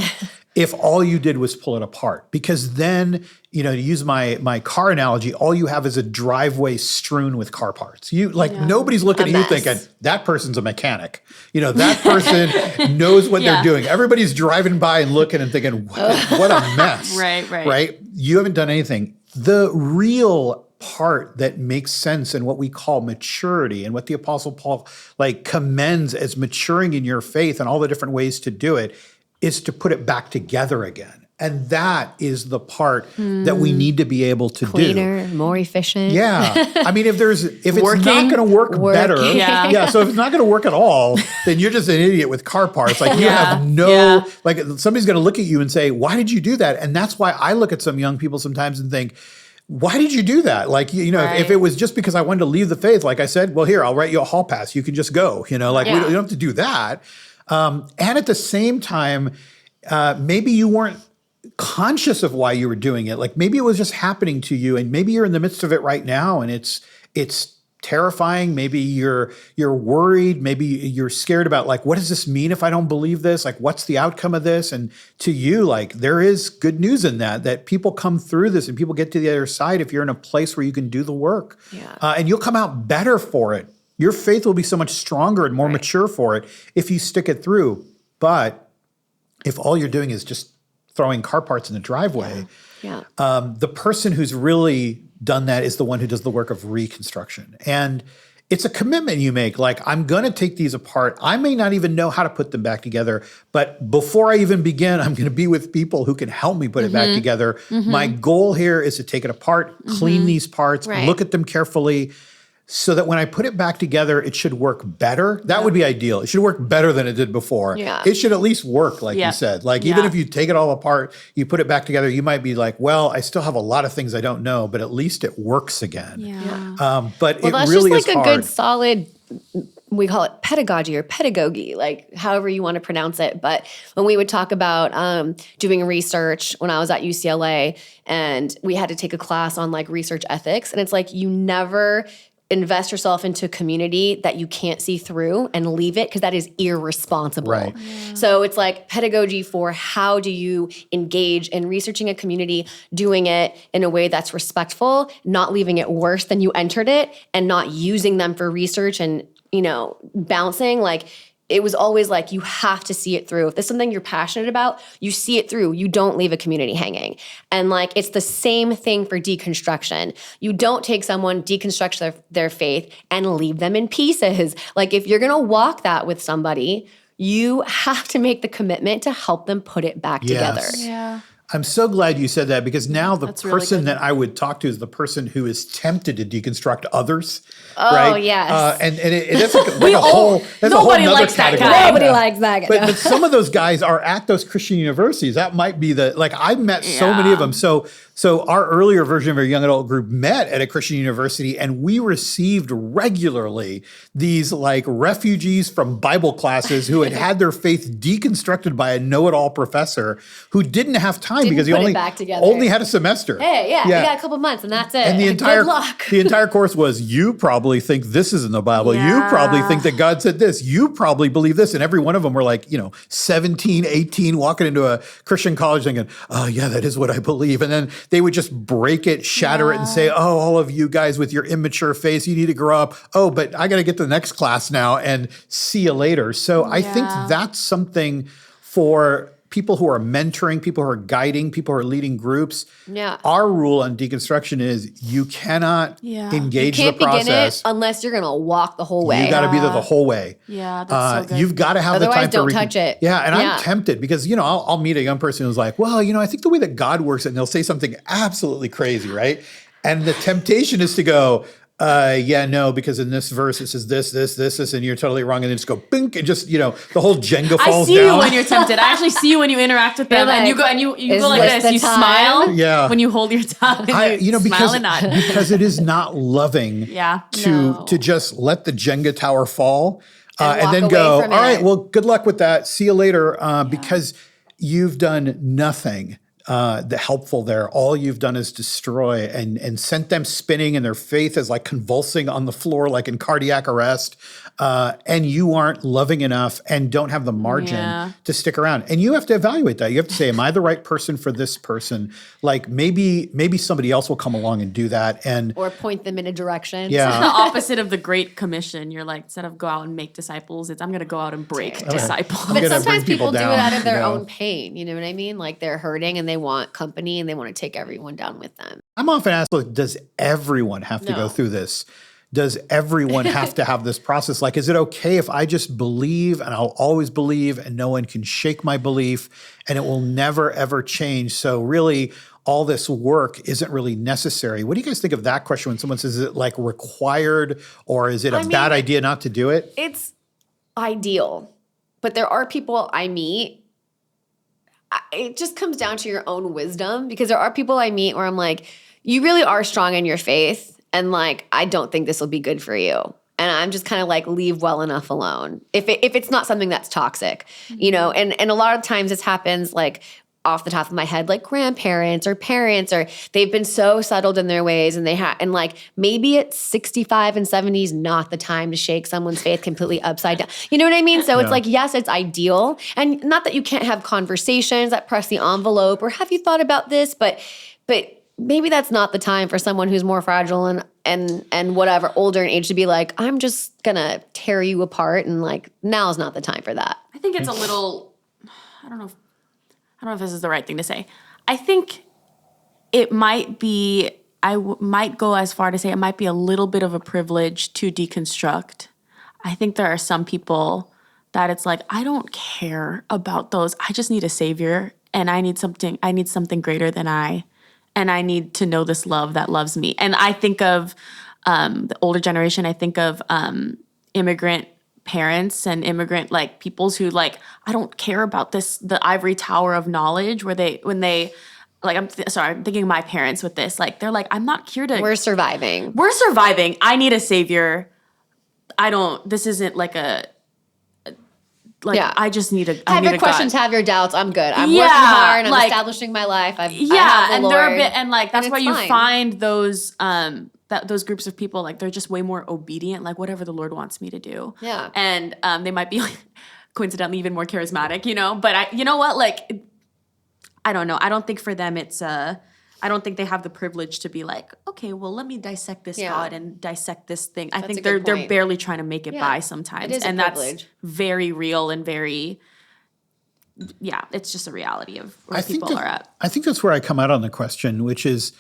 if all you did was pull it apart. Because then, to use my car analogy, all you have is a driveway strewn with car parts. Nobody's looking at you thinking, that person's a mechanic. That person knows what they're doing. Everybody's driving by and looking and thinking, what a mess. Right? You haven't done anything. The real part that makes sense and what we call maturity, and what the Apostle Paul commends as maturing in your faith and all the different ways to do it, is to put it back together again. And that is the part that we need to be able to Cleaner, more efficient. Yeah. I mean, if it's not going to work better. So if it's not going to work at all, then you're just an idiot with car parts. You have somebody's going to look at you and say, why did you do that? And that's why I look at some young people sometimes and think, why did you do that? If it was just because I wanted to leave the faith, like I said, well, here, I'll write you a hall pass. You can just go, we don't have to do that. And at the same time, maybe you weren't conscious of why you were doing it. Maybe it was just happening to you, and maybe you're in the midst of it right now, and it's terrifying. Maybe you're worried. Maybe you're scared about what does this mean if I don't believe this? What's the outcome of this? And to you, there is good news in that people come through this and people get to the other side if you're in a place where you can do the work. And you'll come out better for it. Your faith will be so much stronger and more mature for it if you stick it through. But if all you're doing is just throwing car parts in the driveway, the person who's really done that is the one who does the work of reconstruction. And it's a commitment you make. I'm going to take these apart. I may not even know how to put them back together, but before I even begin, I'm going to be with people who can help me put it back together. My goal here is to take it apart, clean these parts, look at them carefully, so that when I put it back together, it should work better. That would be ideal. It should work better than it did before. It should at least work, you said. Even if you take it all apart, you put it back together, you might be well, I still have a lot of things I don't know, but at least it works again. But it really is hard. That's just a good solid, we call it pedagogy or pedagogy, however you want to pronounce it. But when we would talk about doing research when I was at UCLA, and we had to take a class on research ethics, and it's you never invest yourself into a community that you can't see through and leave it, because that is irresponsible. So it's pedagogy for how do you engage in researching a community, doing it in a way that's respectful, not leaving it worse than you entered it, and not using them for research and, bouncing. It was always you have to see it through. If there's something you're passionate about, you see it through. You don't leave a community hanging. And it's the same thing for deconstruction. You don't take someone, deconstruct their faith, and leave them in pieces. If you're going to walk that with somebody, you have to make the commitment to help them put it back together. I'm so glad you said that, because now the person that I would talk to is the person who is tempted to deconstruct others. Oh, yes. And that's a whole other category. Nobody likes that guy. But some of those guys are at those Christian universities. That might be I've met so many of them. So So our earlier version of our young adult group met at a Christian university, and we received regularly these like refugees from Bible classes who had had their faith deconstructed by a know-it-all professor who didn't have time because he put it only, back together. only had a semester. Hey, you got a couple months and that's it. And the entire Good luck. the entire course was, you probably think this is in the Bible. You Yeah. probably think that God said this. You probably believe this. And every one of them were like, 17, 18, walking into a Christian college thinking, oh yeah, that is what I believe. And then they would just break it, shatter it, and say, oh, all of you guys with your immature face, you need to grow up. Oh, but I got to get to the next class now and see you later. So I think that's something for people who are mentoring, people who are guiding, people who are leading groups. Yeah. Our rule on deconstruction is you cannot engage You can't the begin process it unless you're going to walk the whole way. You got to be there the whole way. Yeah, that's so good. You've got to have Otherwise, the time don't to touch it. Yeah, and Yeah. I'm tempted because I'll meet a young person who's like, well, I think the way that God works, and they'll say something absolutely crazy, right? And the temptation is to go, no, because in this verse it says this, and you're totally wrong, and then just go bink, and just the whole Jenga falls down. I see you when you're tempted. I actually see you when you interact with them, and you go and you go like this this. the You time? smile. Yeah. When you hold your tongue, and you smile and nod. because it is not loving. Yeah. To just let the Jenga tower fall. And walk then away go, all from right, it. well, good luck with that. See you later. Because you've done nothing helpful there. All you've done is destroy and sent them spinning, and their faith is like convulsing on the floor like in cardiac arrest. And you aren't loving enough and don't have the margin to stick around. And you have to evaluate that. You have to say, am I the right person for this person? Like maybe somebody else will come along and do that. Or point them in a direction. Yeah. The opposite of the Great Commission. You're like, instead of go out and make disciples, I'm going to go out and break disciples. But gonna sometimes bring people people do it down, out of their you know? own pain. You know what I mean? Like they're hurting and they want company and they want to take everyone down with them. I'm often asked, look, does everyone have to go No. through this? Does everyone have to have this process? Like, is it okay if I just believe and I'll always believe and no one can shake my belief and it will never, ever change? So really, all this work isn't really necessary. What do you guys think of that question when someone says, is it like required or is it a bad idea not to do it? It's ideal, but there are people I meet. It just comes down to your own wisdom because there are people I meet where I'm like, you really are strong in your faith. And like, I don't think this will be good for you. And I'm just kind of like, leave well enough alone. If it's not something that's toxic, and a lot of times this happens like off the top of my head, like grandparents or parents, or they've been so settled in their ways and and like maybe at 65 and 70 is not the time to shake someone's faith completely upside down. You know what I mean? So it's like, yes, it's ideal. And not that you can't have conversations that press the envelope or have you thought about this, but maybe that's not the time for someone who's more fragile and whatever, older in age to be like, I'm just gonna tear you apart, and like now's not the time for that. I think it's a little, I don't know if this is the right thing to say. I think it might be, might go as far to say it might be a little bit of a privilege to deconstruct. I think there are some people that it's like, I don't care about those. I just need a savior and I need something greater than and I need to know this love that loves me. And I think of the older generation, I think of immigrant parents and immigrant like peoples who like, I don't care about the ivory tower of knowledge when they like, I'm thinking of my parents with this, like, they're like, I'm not here to. We're surviving. I need a savior. This isn't like I just need a Have your questions, have your doubts. I'm good. I'm working hard. I'm establishing my life. I have the and Lord. they're a bit, and like that's And why it's you fine. find those those groups of people, like they're just way more obedient, like whatever the Lord wants me to do. Yeah. And they might be like, coincidentally even more charismatic, But you know what? Like, I don't know. I don't think for them it's I don't think they have the privilege to be like, okay, well, let me dissect this God and dissect this thing. I think they're barely trying to make it by sometimes. It is and a privilege. That's very real and very, it's just a reality of where people are at. I think that's where I come out on the question, which is,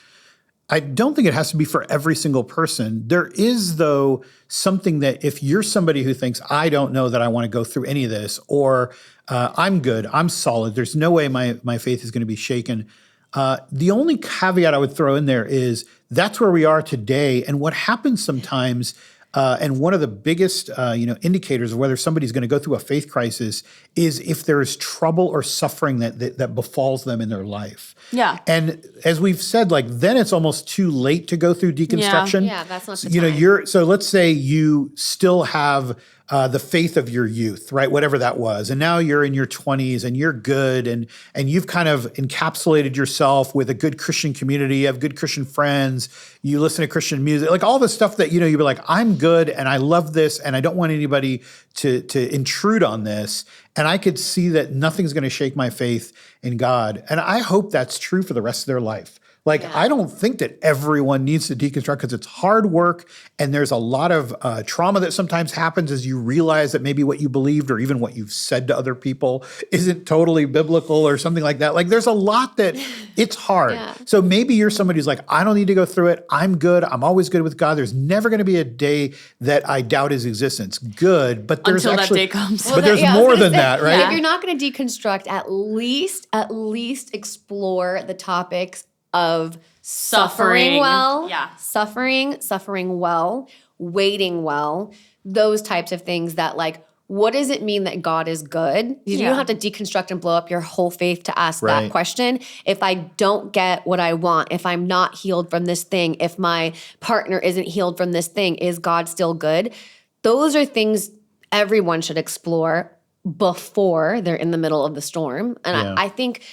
I don't think it has to be for every single person. There is, though, something that if you're somebody who thinks, I don't know that I want to go through any of this, or I'm good, I'm solid, there's no way my faith is going to be shaken. The only caveat I would throw in there is that's where we are today. And what happens sometimes And one of the biggest, indicators of whether somebody's going to go through a faith crisis is if there is trouble or suffering that befalls them in their life. Yeah. And as we've said, then it's almost too late to go through deconstruction. Yeah, that's not the time. So let's say you still have the faith of your youth, right? Whatever that was. And now you're in your 20s and you're good and you've kind of encapsulated yourself with a good Christian community, you have good Christian friends, you listen to Christian music, like all the stuff that, you'd be like, I'm good and I love this and I don't want anybody to intrude on this. And I could see that nothing's going to shake my faith in God. And I hope that's true for the rest of their life. I don't think that everyone needs to deconstruct because it's hard work and there's a lot of trauma that sometimes happens as you realize that maybe what you believed or even what you've said to other people isn't totally biblical or something like that. There's a lot that it's hard. Yeah. So maybe you're somebody who's like, I don't need to go through it. I'm good. I'm always good with God. There's never going to be a day that I doubt his existence. Good. But there's Until actually, that day comes. But there's more than that, right? If you're not going to deconstruct, at least explore the topics of suffering well, suffering well, waiting well, those types of things that what does it mean that God is good? You don't have to deconstruct and blow up your whole faith to ask that question. If I don't get what I want, if I'm not healed from this thing, if my partner isn't healed from this thing, is God still good? Those are things everyone should explore before they're in the middle of the storm. And I think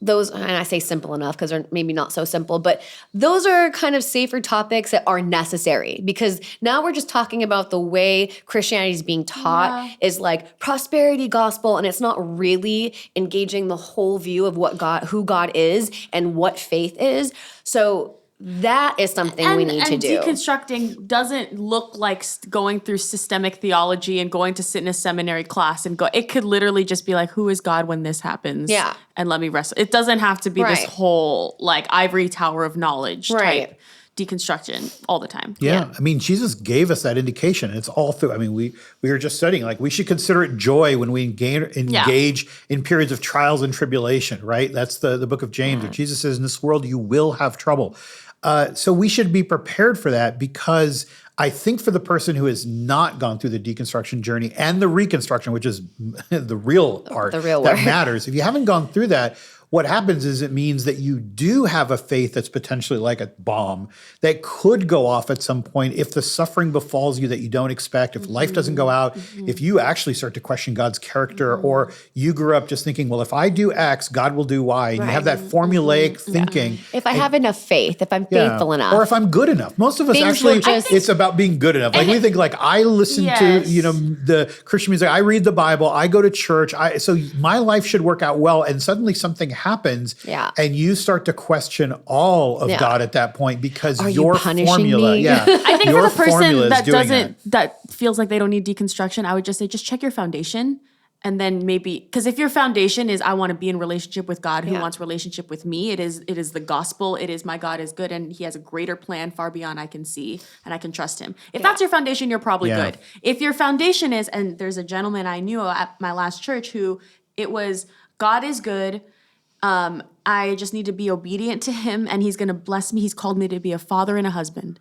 those, and I say simple enough because they're maybe not so simple, but those are kind of safer topics that are necessary because now we're just talking about the way Christianity is being taught is prosperity gospel, and it's not really engaging the whole view of who God is and what faith is. So that is something we need to do. And deconstructing doesn't look like going through systemic theology and going to sit in a seminary class and go. It could literally just be who is God when this happens? Yeah. And let me wrestle. It doesn't have to be this whole ivory tower of knowledge type deconstruction all the time. Yeah. I mean, Jesus gave us that indication. It's all through. I mean, we were just studying, we should consider it joy when we engage in periods of trials and tribulation, right? That's the book of James, where Jesus says, in this world you will have trouble. So we should be prepared for that because I think for the person who has not gone through the deconstruction journey and the reconstruction, which is the real part that matters, if you haven't gone through that, what happens is it means that you do have a faith that's potentially like a bomb that could go off at some point if the suffering befalls you that you don't expect, if life doesn't go out, if you actually start to question God's character, or you grew up just thinking, well, if I do X, God will do Y. And you have that formulaic thinking. If I have enough faith, if I'm faithful enough. Or if I'm good enough. Most of us it's about being good enough. We think I listen to, the Christian music, I read the Bible, I go to church, so my life should work out well. And suddenly something happens and you start to question all of God at that point because your formula. Me? I think for the person that feels like they don't need deconstruction, I would just say, just check your foundation. And then maybe, because if your foundation is, I want to be in relationship with God who wants relationship with me, it is the gospel. It is my God is good and he has a greater plan far beyond I can see and I can trust him. If that's your foundation, you're probably good. If your foundation is, and there's a gentleman I knew at my last church who it was, God is good. I just need to be obedient to him and he's going to bless me. He's called me to be a father and a husband.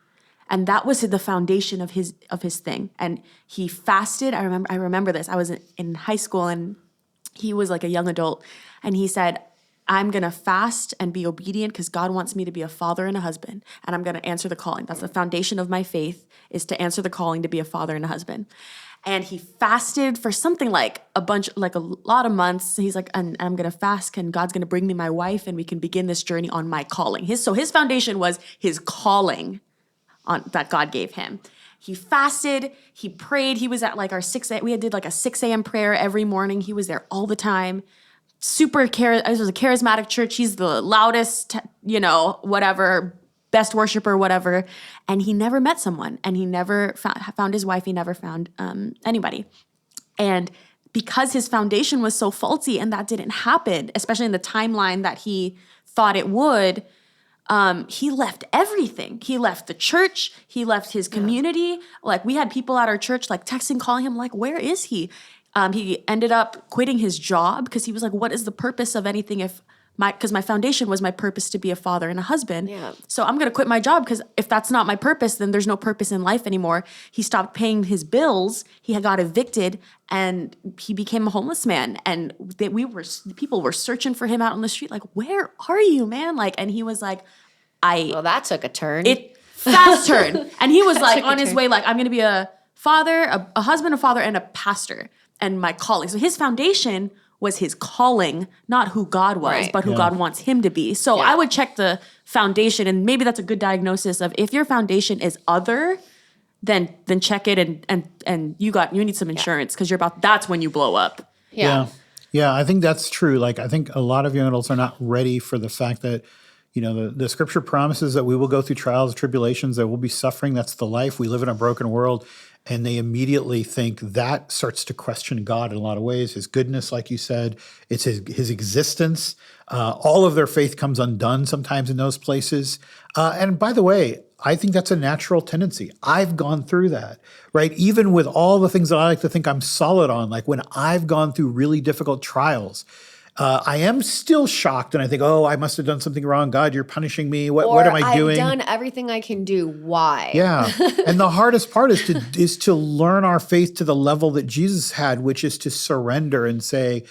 And that was the foundation of his thing. And he fasted. I remember this. I was in high school and he was like a young adult. And he said, I'm going to fast and be obedient because God wants me to be a father and a husband. And I'm going to answer the calling. That's the foundation of my faith, is to answer the calling to be a father and a husband. And he fasted for something like a lot of months. He's like, and I'm going to fast and God's going to bring me my wife and we can begin this journey on my calling. His foundation was his calling that God gave him. He fasted, he prayed. He was at our 6 a.m. We did a 6 a.m. prayer every morning. He was there all the time. It was a charismatic church. He's the loudest, whatever, best worshiper, whatever. And he never met someone and he never found his wife. He never found anybody. And because his foundation was so faulty and that didn't happen, especially in the timeline that he thought it would, he left everything. He left the church. He left his community. We had people at our church texting, calling him where is he? He ended up quitting his job because he was like, what is the purpose of anything if because my foundation was my purpose to be a father and a husband. Yeah. So I'm going to quit my job because if that's not my purpose, then there's no purpose in life anymore. He stopped paying his bills. He had got evicted and he became a homeless man. And people were searching for him out on the street. Like, where are you, man? Like, and he was like, Well, that took a turn. Fast turn. And he was like took a on his turn. way, like, I'm going to be a father, a husband, a father, and a pastor, and my calling. So his foundation was his calling, not who God was, Right. but who God wants him to be. So Yeah. I would check the foundation, and maybe that's a good diagnosis of if your foundation is other, then check it, and you need some insurance because that's when you blow up. Yeah. Yeah, I think that's true. Like, I think a lot of young adults are not ready for the fact that, the scripture promises that we will go through trials, tribulations, there will be suffering. That's the life. We live in a broken world. And they immediately think that starts to question God in a lot of ways, his goodness, like you said, it's his existence. All of their faith comes undone sometimes in those places. And by the way, I think that's a natural tendency. I've gone through that, right? Even with all the things that I like to think I'm solid on, like when I've gone through really difficult trials, I am still shocked and I think, I must have done something wrong. God, you're punishing me. What am I doing? I've done everything I can do. Why? Yeah. And the hardest part is to learn our faith to the level that Jesus had, which is to surrender and say,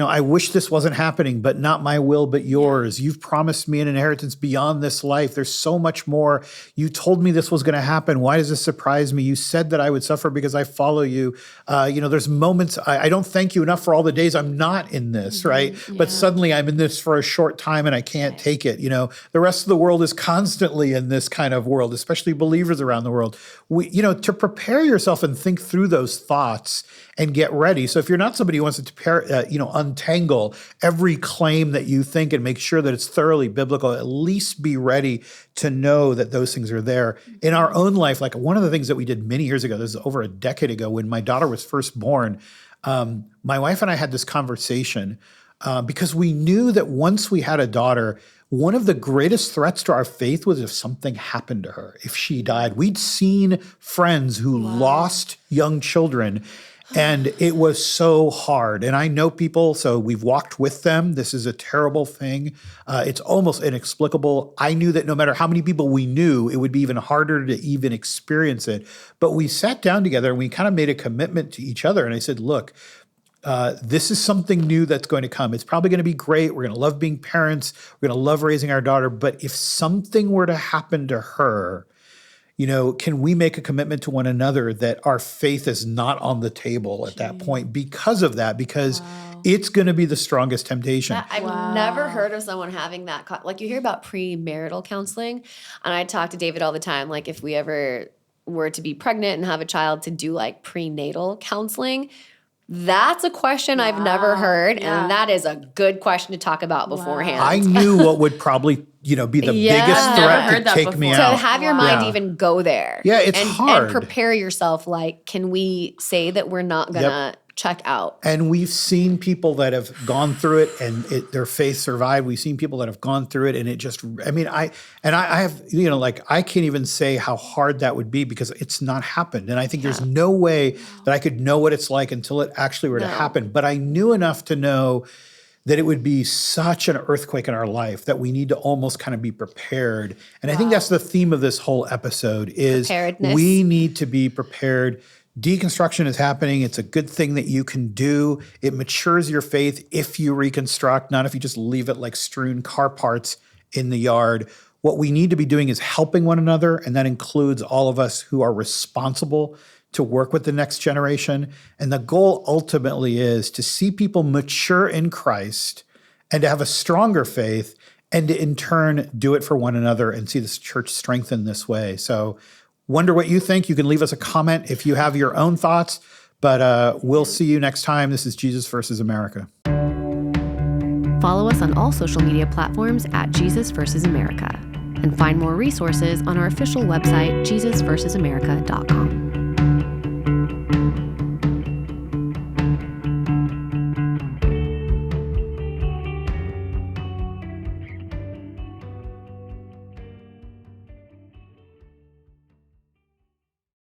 I wish this wasn't happening, but not my will, but yours. You've promised me an inheritance beyond this life. There's so much more. You told me this was going to happen. Why does this surprise me? You said that I would suffer because I follow you. There's moments, I don't thank you enough for all the days I'm not in this, right? Yeah. But suddenly I'm in this for a short time and I can't take it. The rest of the world is constantly in this kind of world, especially believers around the world. To prepare yourself and think through those thoughts and get ready. So if you're not somebody who wants to untangle every claim that you think and make sure that it's thoroughly biblical, at least be ready to know that those things are there. In our own life, like one of the things that we did many years ago, this is over a decade ago, when my daughter was first born, my wife and I had this conversation because we knew that once we had a daughter, one of the greatest threats to our faith was if something happened to her, if she died. We'd seen friends who lost young children, and it was so hard. And I know people, so we've walked with them. This is a terrible thing. It's almost inexplicable. I knew that no matter how many people we knew, it would be even harder to even experience it. But we sat down together and we kind of made a commitment to each other. And I said, look, this is something new that's going to come. It's probably going to be great. We're going to love being parents. We're going to love raising our daughter. But if something were to happen to her, can we make a commitment to one another that our faith is not on the table at that point because of that? Because it's going to be the strongest temptation. I've never heard of someone having that. Like you hear about premarital counseling, and I talk to David all the time. Like if we ever were to be pregnant and have a child, to do like prenatal counseling. That's a question I've never heard, and that is a good question to talk about beforehand. I knew what would probably, be the biggest threat to take me out. To have your mind even go there. Yeah, it's hard. And prepare yourself, like, can we say that we're not going to check out? And we've seen people that have gone through it and their faith survived. We've seen people that have gone through it and it just, I have, I can't even say how hard that would be because it's not happened. And I think there's no way that I could know what it's like until it actually were to happen. But I knew enough to know that it would be such an earthquake in our life that we need to almost kind of be prepared. And I think that's the theme of this whole episode is we need to be prepared. Deconstruction is happening. It's a good thing that you can do. It matures your faith if you reconstruct, not if you just leave it like strewn car parts in the yard. What we need to be doing is helping one another, and that includes all of us who are responsible to work with the next generation. And the goal ultimately is to see people mature in Christ and to have a stronger faith and to in turn do it for one another and see this church strengthen this way. So wonder what you think. You can leave us a comment if you have your own thoughts, but we'll see you next time. This is Jesus versus America. Follow us on all social media platforms at Jesus versus America, and find more resources on our official website, jesusversusamerica.com.